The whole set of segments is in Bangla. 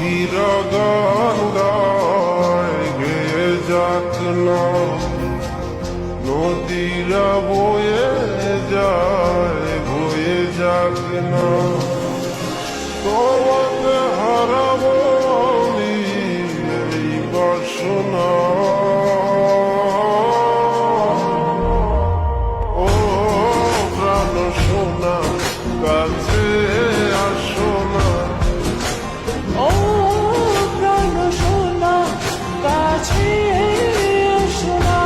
পাখিরা গান গায় গেয়ে যাক না, নদীরা বয়ে যাক না, তোমাকে হারাবো আমি এই বাসনা। ও প্রাণ সোনা কাছে আসো না, ও প্রাণ সোনা কাছে এসো না।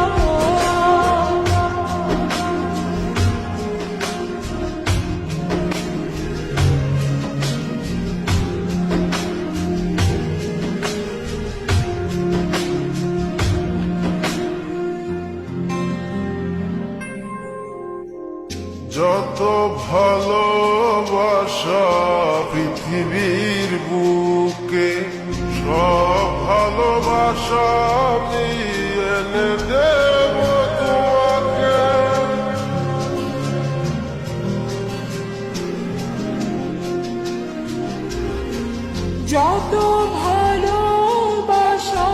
যত ভালোবাসা পৃথিবীর বুকে, সব ভালোবাসা আমি এনে দেব তোমাকে। যত ভালোবাসা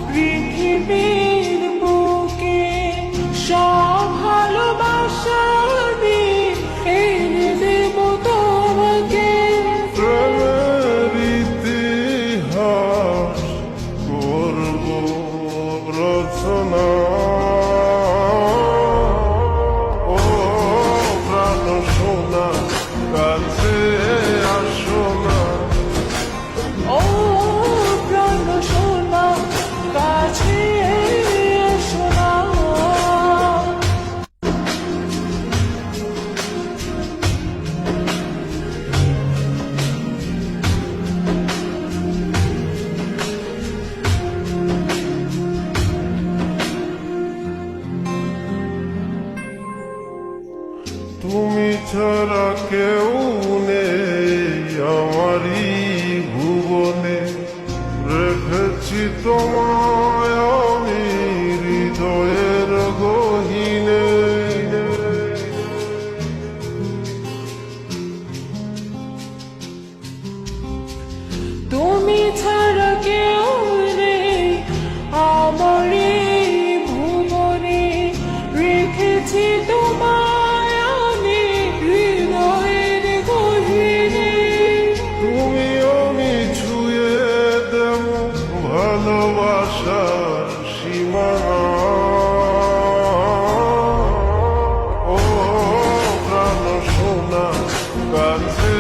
পৃথিবীর বুকে, সব ভালোবাসা আমি এনে দেব তোমাকে। প্রেমের ইতিহাস করব রচনা। ও প্রাণ সোনা কাছে আসো না, ও প্রাণ সোনা কাছে এসো না। তুমি ছাড়া কেউ নেই আমারই ভুবনে, রেখেছি তোমায় আমি হৃদয়ের গহীনে। তুমি ছাড়া কেউ নেই আমার এই ভুবনে, রেখেছি তোমায় আমি হৃদয়ের গহীনে। তুমি আমি ছুঁয়ে দেব ভালোবাসার সীমানা। ও প্রাণ সোনা কাছে